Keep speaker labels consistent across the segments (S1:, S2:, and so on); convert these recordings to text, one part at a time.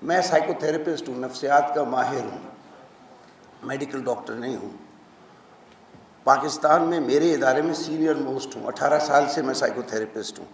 S1: मैं साइकोथेरेपिस्ट हूँ, नफ्सियात का माहिर हूँ, मेडिकल डॉक्टर नहीं हूँ। पाकिस्तान में मेरे इदारे में सीनियर मोस्ट हूँ, 18 साल से मैं साइकोथेरेपिस्ट हूँ।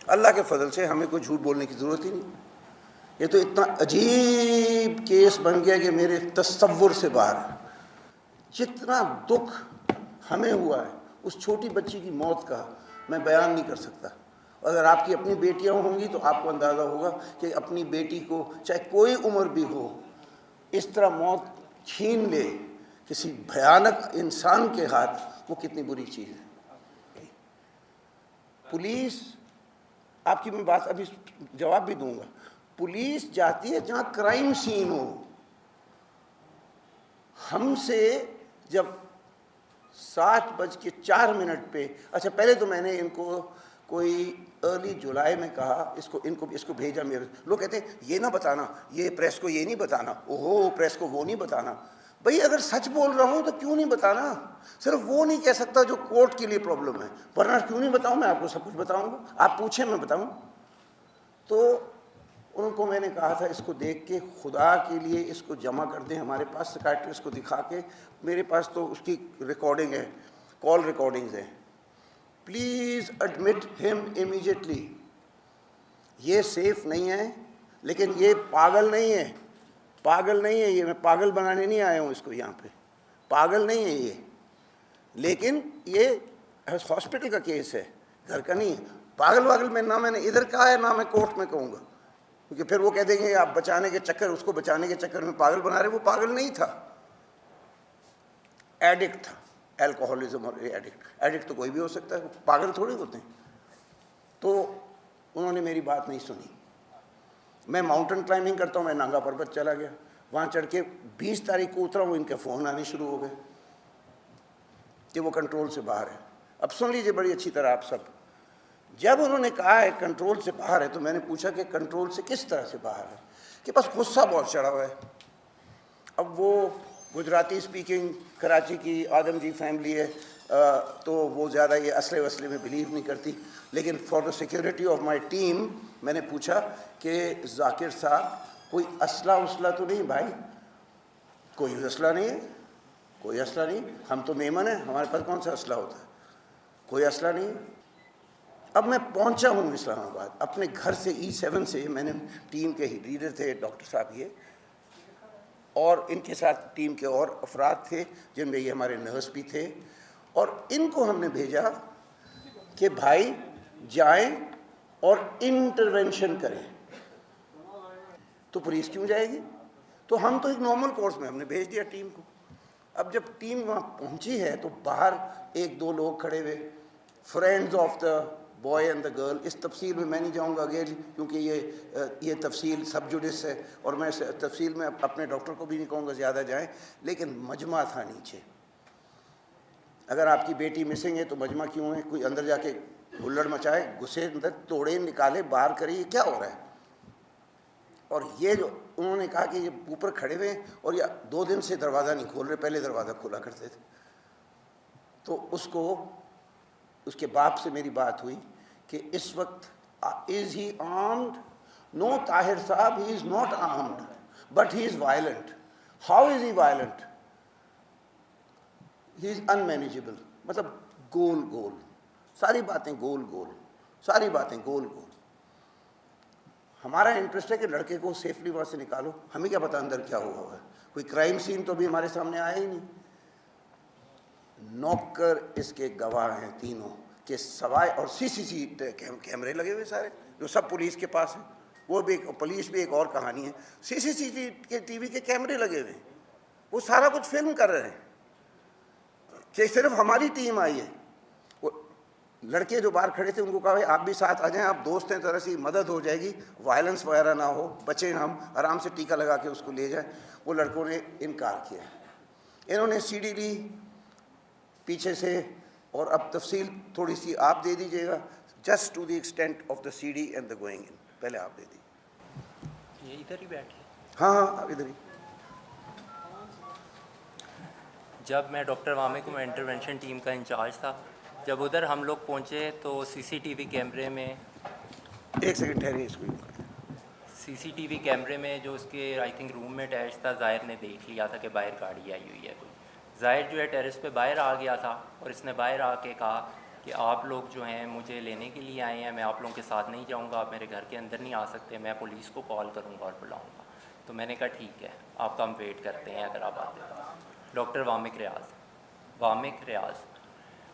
S1: अल्लाह के फजल से हमें कोई झूठ बोलने की ज़रूरत ही नहीं। ये तो इतना अजीब केस बन गया कि मेरे तसव्वुर से बाहर है। जितना दुख हमें हुआ है उस छोटी बच्ची की मौत का मैं बयान नहीं कर सकता। अगर आपकी अपनी बेटियां होंगी तो आपको अंदाज़ा होगा कि अपनी बेटी को चाहे कोई उम्र भी हो इस तरह मौत छीन ले किसी भयानक इंसान के हाथ, वो कितनी बुरी चीज़ है। पुलिस, आपकी मैं बात अभी जवाब भी दूंगा, पुलिस जाती है जहाँ क्राइम सीन हो। हमसे जब 7:04 पे, अच्छा पहले तो मैंने इनको कोई अर्ली जुलाई में कहा, इसको भेजा मेरे, लोग कहते हैं ये ना बताना, ये प्रेस को ये नहीं बताना, ओहो प्रेस को वो नहीं बताना। भाई अगर सच बोल रहा हूँ तो क्यों नहीं बताना? सिर्फ वो नहीं कह सकता जो कोर्ट के लिए प्रॉब्लम है, वरना क्यों नहीं बताऊँ? मैं आपको सब कुछ बताऊँगा, आप पूछें मैं बताऊँ। तो उनको मैंने कहा था इसको देख के खुदा के लिए इसको जमा कर दें हमारे पास, साइकियाट्रिस्ट को दिखा के। मेरे पास तो उसकी रिकॉर्डिंग है, कॉल रिकॉर्डिंग्स हैं। Please admit him immediately. ये सेफ नहीं है, लेकिन ये पागल नहीं है, पागल नहीं है ये, मैं पागल बनाने नहीं आया हूँ इसको यहाँ पे, पागल नहीं है ये, लेकिन ये हॉस्पिटल का केस है, घर का नहीं है। पागल वागल में ना मैंने इधर कहा है ना मैं कोर्ट में कहूँगा, क्योंकि फिर वो कह देंगे आप बचाने के चक्कर, उसको बचाने के चक्कर में पागल बना रहे। वो पागल नहीं था, एडिक्ट था, एल्कोहलिज्म और एडिक्ट तो कोई भी हो सकता है, पागल थोड़ी होते हैं। तो उन्होंने मेरी बात नहीं सुनी। मैं माउंटेन क्लाइंबिंग करता हूँ, मैं नांगा पर्वत चला गया, वहाँ चढ़ के 20 तारीख को उतरा हूँ, इनके फ़ोन आने शुरू हो गए कि वो कंट्रोल से बाहर है। अब सुन लीजिए बड़ी अच्छी तरह आप सब, जब उन्होंने कहा है कंट्रोल से बाहर है तो मैंने पूछा कि कंट्रोल से किस तरह से बाहर है, कि बस गुस्सा बहुत चढ़ा हुआ है। अब वो गुजराती स्पीकिंग कराची की आदमजी फैमिली है, तो वो ज़्यादा ये असले वसले में बिलीव नहीं करती, लेकिन for the security of my team मैंने पूछा कि जाकिर साहब कोई असला उसला तो नहीं? भाई कोई असला नहीं है, कोई असला नहीं, हम तो मेमन हैं, हमारे पास कौन सा असला होता है, कोई असला नहीं। अब मैं पहुंचा हूँ इस्लामाबाद अपने घर से, E7 से। मैंने टीम के ही लीडर थे डॉक्टर साहब ये, और इनके साथ टीम के और अफराद थे जिनमें ये हमारे नर्स भी थे, और इनको हमने भेजा कि भाई जाएं और इंटरवेंशन करें। तो पुलिस क्यों जाएगी? तो हम तो एक नॉर्मल कोर्स में हमने भेज दिया टीम को। अब जब टीम वहाँ पहुँची है तो बाहर 1-2 लोग खड़े हुए, friends of the boy and the girl. इस तफसील में मैं नहीं जाऊँगा अगेन, क्योंकि ये तफसील सब जुडिस है, और मैं तफसील में अपने डॉक्टर को भी नहीं कहूँगा ज़्यादा जाएँ, लेकिन मजमा था नीचे। अगर आपकी बेटी मिसिंग है तो मजमा क्यों है? कोई अंदर जाके हुल्लड़ मचाए, घुसे अंदर, तोड़े, निकाले, बाहर करे, ये क्या हो रहा है? और ये जो उन्होंने कहा कि ये ऊपर खड़े हुए हैं और ये 2 दिन से दरवाज़ा नहीं खोल रहे, पहले दरवाज़ा खोला करते थे। तो उसके बाप से मेरी बात हुई कि इस वक्त is he armed? No Tahir sahab, he is not armed but he is violent. How is he violent? He is unmanageable. मतलब गोल गोल सारी बातें, गोल गोल सारी बातें, गोल गोल। हमारा इंटरेस्ट है कि लड़के को सेफली वहाँ से निकालो, हमें क्या पता अंदर क्या हुआ है। कोई क्राइम सीन तो अभी हमारे सामने आया ही नहीं। नौकर इसके गवाह हैं तीनों के सवाए, और CCTV कैमरे लगे हुए सारे, जो सब पुलिस के पास है। वो भी पुलिस भी एक और कहानी है, CCTV के कैमरे लगे हुए हैं, वो सारा कुछ फिल्म कर रहे हैं कि सिर्फ हमारी टीम आई है। वो लड़के जो बाहर खड़े थे उनको कहा भाई आप भी साथ आ जाएं, आप दोस्त हैं, तरह से मदद हो जाएगी, वायलेंस वगैरह ना हो, बचें, हम आराम से टीका लगा के उसको ले जाएं। वो लड़कों ने इनकार किया। इन्होंने CD ली पीछे से, और अब तफसील थोड़ी सी आप दे दीजिएगा, just to the extent of the CD and the going in. पहले आप दे दीजिए।
S2: ये इधर ही बैठे?
S1: हाँ इधर ही।
S2: जब मैं डॉक्टर वामिक में इंटरवेंशन टीम का इंचार्ज था, जब उधर हम लोग पहुंचे तो CCTV कैमरे में,
S1: एक सेकंड ठहरिए, इसको
S2: सीसीटीवी कैमरे में जो उसके आई थिंक रूम में अटैच था, ज़ाहिर ने देख लिया था कि बाहर गाड़ी आई हुई है कोई। ज़ाहिर जो है टेरेस पे बाहर आ गया था और इसने बाहर आके कहा कि आप लोग जो हैं मुझे लेने के लिए आए हैं, मैं आप लोगों के साथ नहीं जाऊंगा, आप मेरे घर के अंदर नहीं आ सकते, मैं पुलिस को कॉल करूंगा और बुलाऊंगा। तो मैंने कहा ठीक है, आपका हम वेट करते हैं अगर आप आते तो। डॉक्टर वामिक रियाज।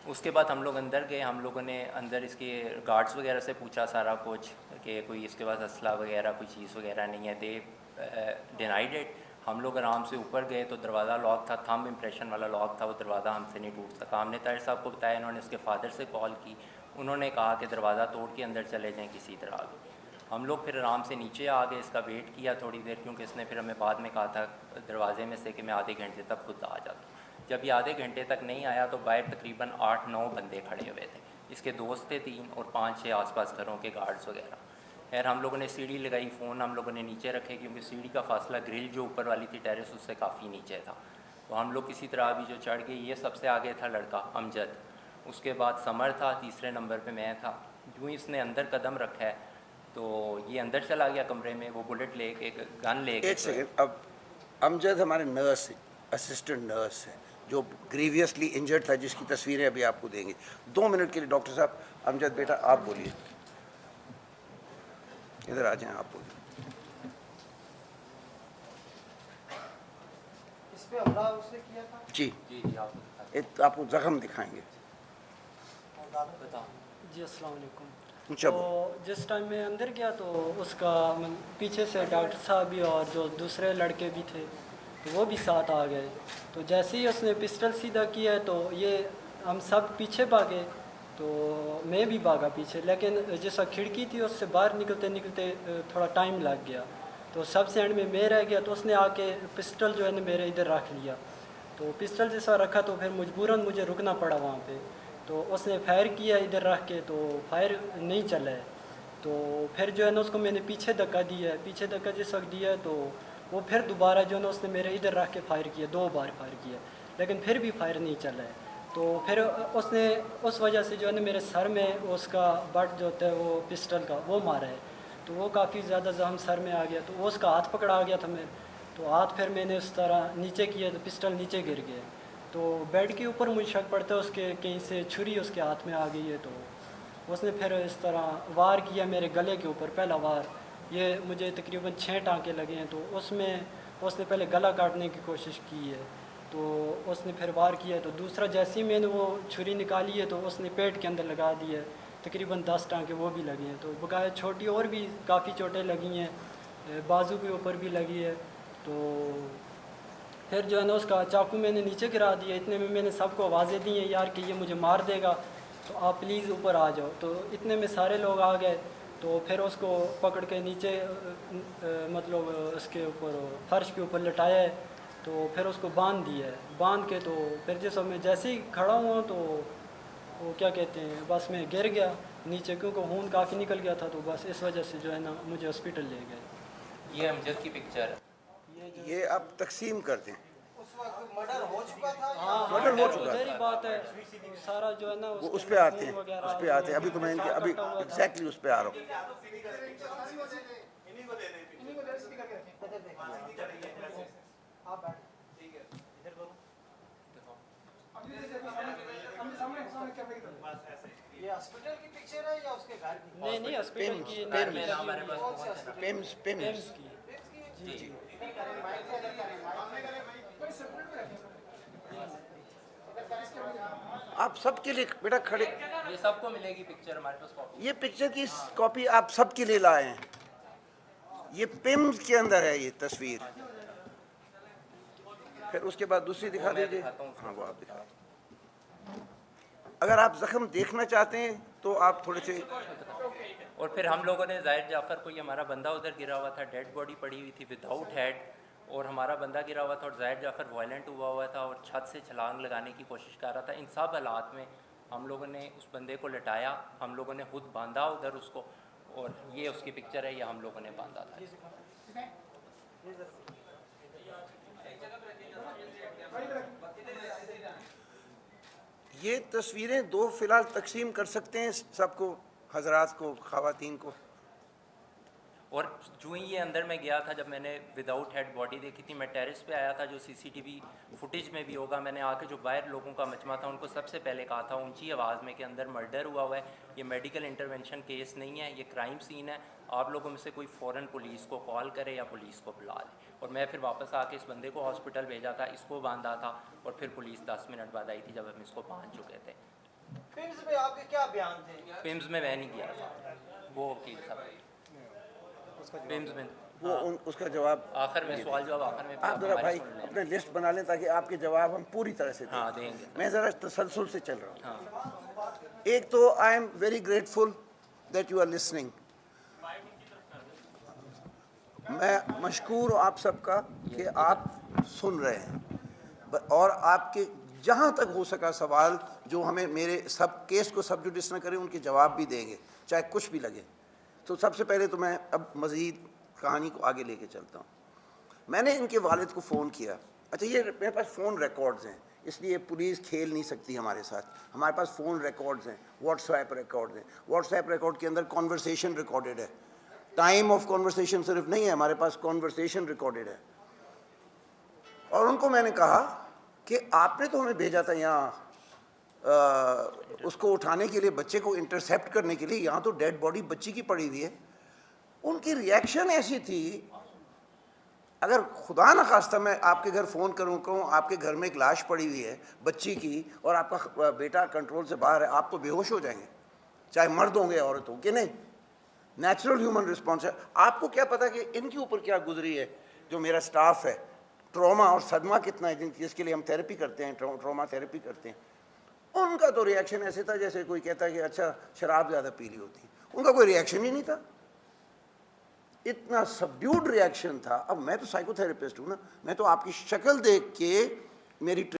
S2: उसके बाद हम लोग अंदर गए, हम लोगों ने अंदर इसके गार्ड्स वगैरह से पूछा सारा कुछ कि कोई इसके पास असला वगैरह कोई चीज़ वगैरह नहीं है। दे डिनाइड इट। हम लोग आराम से ऊपर गए तो दरवाज़ा लॉक था, थंब इम्प्रेशन वाला लॉक था, वो दरवाज़ा हमसे नहीं टूट सका। हमने ताहिर साहब को बताया, इन्होंने उसके फादर से कॉल की, उन्होंने कहा कि दरवाज़ा तोड़ के अंदर चले जाएँ किसी तरह भी। हम लोग फिर आराम से नीचे आ गए, इसका वेट किया थोड़ी देर, क्योंकि इसने फिर हमें बाद में कहा था दरवाजे में से कि मैं आधे घंटे तक खुद आ जाता हूँ। जब ये आधे घंटे तक नहीं आया तो बाहर तकरीबन 8-9 बंदे खड़े हुए थे। इसके दोस्त थे 3 और 5-6 आसपास घरों के गार्ड्स वगैरह। खैर हम लोगों ने सीढ़ी लगाई, फ़ोन हम लोगों ने नीचे रखे क्योंकि सीढ़ी का फासला ग्रिल जो ऊपर वाली थी टेरेस उससे काफ़ी नीचे था। तो हम लोग किसी तरह अभी जो चढ़ गए, ये सबसे आगे था लड़का अमजद, उसके बाद समर था, तीसरे नंबर पे मैं था। यूँ ही इसने अंदर कदम रखा है तो ये अंदर चला गया कमरे में, वो बुलेट लेके गन लेके।
S1: एक सेकेंड, अब अमजद हमारे नर्स असिस्टेंट नर्स है जो ग्रीवियसली इंजर्ड था, जिसकी तस्वीरें अभी आपको देंगे। 2 मिनट के लिए डॉक्टर साहब। अमजद बेटा आप बोलिए, इधर आ जाएं, आप बोलिए।
S3: इस पे हमला उसने किया था?
S1: जी
S2: जी
S1: आपको जख्म दिखाएंगे।
S2: बताओ
S3: जी अस्सलाम वालेकुम।
S1: ऊंचा
S3: तो जिस टाइम मैं अंदर गया तो उसका पीछे से डॉक्टर साहब भी और जो दूसरे लड़के भी थे तो वो भी साथ आ गए। तो जैसे ही उसने पिस्टल सीधा किया तो ये हम सब पीछे भागे, तो मैं भी भागा पीछे, लेकिन जैसा खिड़की थी उससे बाहर निकलते निकलते थोड़ा टाइम लग गया। तो सबसे एंड में मैं रह गया, तो उसने आके पिस्टल जो है ना मेरे इधर रख लिया। तो पिस्टल जैसा रखा तो फिर मजबूरन मुझे रुकना पड़ा वहाँ पे। तो उसने फायर किया इधर रख के, तो फायर नहीं चला है। तो फिर जो है ना उसको मैंने पीछे धक्का दिया है, पीछे धक्का जिस वक्त दिया है तो वो फिर दोबारा जो है ना उसने मेरे इधर रख के फायर किया, 2 बार फायर किया, लेकिन फिर भी फायर नहीं चला है। तो फिर उसने उस वजह से जो है ना मेरे सर में उसका बट जो होता है वो पिस्टल का वो मारा है, तो वो काफ़ी ज़्यादा जख्म सर में आ गया। तो वो उसका हाथ पकड़ा आ गया था मैं, तो हाथ फिर मैंने उस तरह नीचे किया तो पिस्टल नीचे गिर गया। तो बेड के ऊपर मुझे शक पड़ता है उसके कहीं से छुरी उसके हाथ में आ गई है। तो उसने फिर इस तरह वार किया मेरे गले के ऊपर, पहला वार। ये मुझे तकरीबन 6 टाँके लगे हैं। तो उसमें उसने पहले गला काटने की कोशिश की है, तो उसने फिर वार किया। तो दूसरा जैसे ही मैंने वो छुरी निकाली है तो उसने पेट के अंदर लगा दी है, तकरीबन 10 टाँके वो भी लगे हैं। तो बकाया छोटी और भी काफ़ी चोटें लगी हैं, बाजू के ऊपर भी लगी है। तो फिर जो है ना उसका चाकू मैंने नीचे गिरा दिया। इतने में मैंने सबको आवाज़ें दी हैं यार कि ये मुझे मार देगा, तो आप प्लीज़ ऊपर आ जाओ। तो इतने में सारे लोग आ गए, तो फिर उसको पकड़ के नीचे मतलब उसके ऊपर फर्श के ऊपर लटाया है। तो फिर उसको बांध दिया है, बांध के तो फिर मैं जैसे ही खड़ा हुआ तो वो क्या कहते हैं बस मैं गिर गया नीचे, क्योंकि खून काफ़ी निकल गया था। तो बस इस वजह से जो है ना मुझे हॉस्पिटल ले गए।
S2: ये अमजद की पिक्चर है।
S1: ये आप तकसीम कर दें।
S3: उस वक्त मर्डर हो चुका था।
S1: मर्डर हो चुका
S3: ज़ाहिर बात है, सारा जो है ना
S1: वो उस पे आते हैं, उस पे आते हैं। अभी तो मैं इनके अभी एग्जैक्टली उस पे आ रहा हूँ।
S3: ये हॉस्पिटल की पिक्चर है या उसके घर की? नहीं हॉस्पिटल की,
S2: हमारे पास
S1: पेम्स
S3: पेम्स की।
S2: जी।
S1: आप सबके लिए बेटा खड़े,
S2: ये सबको मिलेगी पिक्चर, हमारे पास कॉपी।
S1: ये पिक्चर की कॉपी आप सबके लिए लाए हैं। ये पेम्स के अंदर है ये तस्वीर। फिर उसके बाद दूसरी दिखा दीजिए। हाँ वो आप दिखा। अगर आप जख्म देखना चाहते हैं तो आप थोड़े से।
S2: और फिर हम लोगों ने जाहिर जाफ़र, कोई हमारा बंदा उधर गिरा हुआ था, डेड बॉडी पड़ी हुई थी विदाउट हेड, और हमारा बंदा गिरा हुआ था और जाहिर जाफ़र वायलेंट हुआ था और छत से छलांग लगाने की कोशिश कर रहा था। इन सब हालात में हम लोगों ने उस बंदे को लटाया, हम लोगों ने खुद बांधा उधर उसको, और ये उसकी पिक्चर है, ये हम लोगों ने बांधा था।
S1: ये तस्वीरें 2 फिलहाल तकसीम कर सकते हैं सबको, हजरात को, ख़वातीन को।
S2: और जो ही ये अंदर में गया था, जब मैंने विदाउट हेड बॉडी देखी थी, मैं टेरेस पे आया था, जो सीसीटीवी फुटेज में भी होगा, मैंने आके जो बाहर लोगों का मजमा था उनको सबसे पहले कहा था ऊंची आवाज़ में कि अंदर मर्डर हुआ है, ये मेडिकल इंटरवेंशन केस नहीं है, ये क्राइम सीन है, आप लोगों में से कोई फ़ौरन पुलिस को कॉल करे या पुलिस को बुला ले। और मैं फिर वापस आके इस बंदे को हॉस्पिटल भेजा था, इसको बांधा था, और फिर पुलिस 10 मिनट बाद आई थी जब हम इसको बांध चुके थे।
S4: पिम्स में आपके क्या बयान थे?
S2: पिम्स में मैं नहीं किया था, वो वकील साहब पिम्स में।
S1: वो उसका जवाब
S2: आखिर में सवाल जवाब आखिर में
S1: आप ज़रा भाई अपने लिस्ट बना लें ताकि आपके जवाब हम पूरी तरह से दें।
S2: हाँ, देंगे।
S1: मैं ज़रा तसलसल से चल रहा हूँ।
S2: हाँ।
S1: एक तो I am very grateful that you are listening. मैं मशकूर हूँ आप सबका कि आप सुन रहे हैं और आपके जहाँ तक हो सका सवाल जो हमें मेरे सब केस को सब जुडिस न करें उनके जवाब भी देंगे, चाहे कुछ भी लगे। तो सबसे पहले तो मैं अब मज़ीद कहानी को आगे लेके चलता हूँ। मैंने इनके वालिद को फ़ोन किया। अच्छा, ये मेरे पास फ़ोन रिकॉर्ड्स हैं, इसलिए पुलिस खेल नहीं सकती हमारे साथ। हमारे पास फ़ोन रिकॉर्ड्स हैं, व्हाट्सएप रिकॉर्ड्स हैं। व्हाट्सएप रिकॉर्ड के अंदर कॉन्वर्सेशन रिकॉर्डेड है, टाइम ऑफ कॉन्वर्सेशन सिर्फ नहीं है, हमारे पास कॉन्वर्सेशन रिकॉर्डेड है। और उनको मैंने कहा कि आपने तो हमें भेजा था यहाँ उसको उठाने के लिए, बच्चे को इंटरसेप्ट करने के लिए, यहाँ तो डेड बॉडी बच्ची की पड़ी हुई है। उनकी रिएक्शन ऐसी थी, अगर खुदा न खास्ता मैं आपके घर फ़ोन करूँ कहूँ आपके घर में एक लाश पड़ी हुई है बच्ची की और आपका बेटा कंट्रोल से बाहर है, आप तो बेहोश हो जाएंगे, चाहे मर्द होंगे औरत हो कि नहीं। नेचुरल ह्यूमन रिस्पॉन्स है। आपको क्या पता कि इनके ऊपर क्या गुजरी है, जो मेरा स्टाफ है, ट्रॉमा और सदमा कितना है जिसके लिए हम थेरेपी करते हैं, ट्रॉमा थेरेपी करते हैं। उनका तो रिएक्शन ऐसे था जैसे कोई कहता है कि अच्छा शराब ज़्यादा पी ली होती। उनका कोई रिएक्शन ही नहीं था, इतना सबड्यूड रिएक्शन था। अब मैं तो साइकोथेरेपिस्ट हूँ ना, मैं तो आपकी शक्ल देख के मेरी